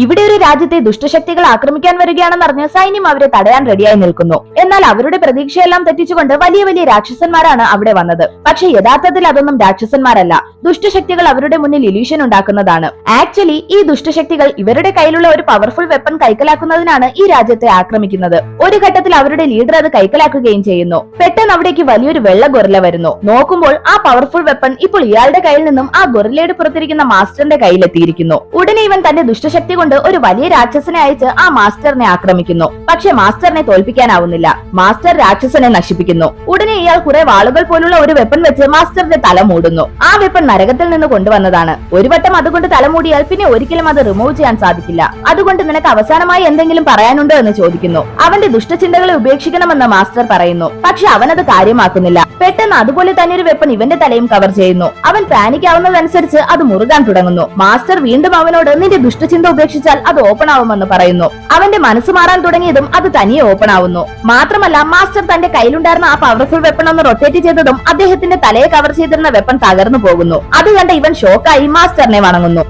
ഇവിടെ ഒരു രാജ്യത്തെ ദുഷ്ടശക്തികൾ ആക്രമിക്കാൻ വരികയാണെന്നറിഞ്ഞ് സൈന്യം അവരെ തടയാൻ റെഡിയായി നിൽക്കുന്നു. എന്നാൽ അവരുടെ പ്രതീക്ഷയെല്ലാം തെറ്റിച്ചുകൊണ്ട് വലിയ വലിയ രാക്ഷസന്മാരാണ് അവിടെ വന്നത്. പക്ഷെ യഥാർത്ഥത്തിൽ അതൊന്നും രാക്ഷസന്മാരല്ല, ദുഷ്ടശക്തികൾ അവരുടെ മുന്നിൽ ഇല്യൂഷൻ ഉണ്ടാക്കുന്നതാണ്. ആക്ച്വലി ഈ ദുഷ്ടശക്തികൾ ഇവരുടെ കയ്യിലുള്ള ഒരു പവർഫുൾ വെപ്പൺ കൈക്കലാക്കുന്നതിനാണ് ഈ രാജ്യത്തെ ആക്രമിക്കുന്നത്. ഒരു ഘട്ടത്തിൽ അവരുടെ ലീഡർ അത് കൈക്കലാക്കുകയും ചെയ്യുന്നു. പെട്ടെന്ന് അവിടേക്ക് വലിയൊരു വെള്ള ഗൊറില്ല വരുന്നു. നോക്കുമ്പോൾ ആ പവർഫുൾ വെപ്പൺ ഇപ്പോൾ ഇയാളുടെ കയ്യിൽ നിന്നും ആ ഗൊറില്ലയുടെ പുറത്തിരിക്കുന്ന മാസ്റ്ററിന്റെ കയ്യിലെത്തിയിരിക്കുന്നു. ഉടനെ ഇവൻ തന്റെ ദുഷ്ടശക്തി കൊണ്ട് ഒരു വലിയ രാക്ഷസനെ അയച്ച് ആ മാസ്റ്ററിനെ ആക്രമിക്കുന്നു. പക്ഷെ മാസ്റ്ററിനെ തോൽപ്പിക്കാനാവുന്നില്ല. മാസ്റ്റർ രാക്ഷസനെ നശിപ്പിക്കുന്നു. ഉടനെ ഇയാൾ കുറെ വാളുകൾ പോലുള്ള ഒരു വെപ്പൺ വെച്ച് മാസ്റ്ററിന്റെ തല മൂടുന്നു. ആ വെപ്പൺ നരകത്തിൽ നിന്ന് കൊണ്ടുവന്നതാണ്. ഒരു വട്ടം അതുകൊണ്ട് തല മൂടിയാൽ പിന്നെ ഒരിക്കലും അത് റിമൂവ് ചെയ്യാൻ സാധിക്കില്ല. അതുകൊണ്ട് നിനക്ക് അവസാനമായി എന്തെങ്കിലും പറയാനുണ്ടോ എന്ന് ചോദിക്കുന്നു. അവന്റെ ദുഷ്ടചിന്തകളെ ഉപേക്ഷിക്കണമെന്ന് മാസ്റ്റർ പറയുന്നു. പക്ഷെ അവനത് കാര്യമാക്കുന്നില്ല. പെട്ടെന്ന് അതുപോലെ തന്നെ ഒരു വെപ്പൺ ഇവന്റെ തലയും കവർ ചെയ്യുന്നു. അവൻ പാനിക് ആവുന്നതനുസരിച്ച് അത് മുറുകാൻ തുടങ്ങുന്നു. മാസ്റ്റർ വീണ്ടും അവനോട് നിന്റെ ദുഷ്ടചിന്ത ഉപേക്ഷിച്ചാൽ അത് ഓപ്പൺ ആവുമെന്ന് പറയുന്നു. അവന്റെ മനസ്സ് മാറാൻ തുടങ്ങിയതും അത് തനിയെ ഓപ്പൺ ആവുന്നു. മാത്രമല്ല മാസ്റ്റർ തന്റെ കയ്യിലുണ്ടായിരുന്ന ആ പവർഫുൾ വെപ്പൺ ഒന്ന് റൊട്ടേറ്റ് ചെയ്തതും അദ്ദേഹത്തിന്റെ തലയെ കവർ ചെയ്തിരുന്ന വെപ്പൺ തകർന്നു പോകുന്നു. അത് കണ്ട് ഇവൻ ഷോക്കായി മാസ്റ്ററിനെ വണങ്ങുന്നു.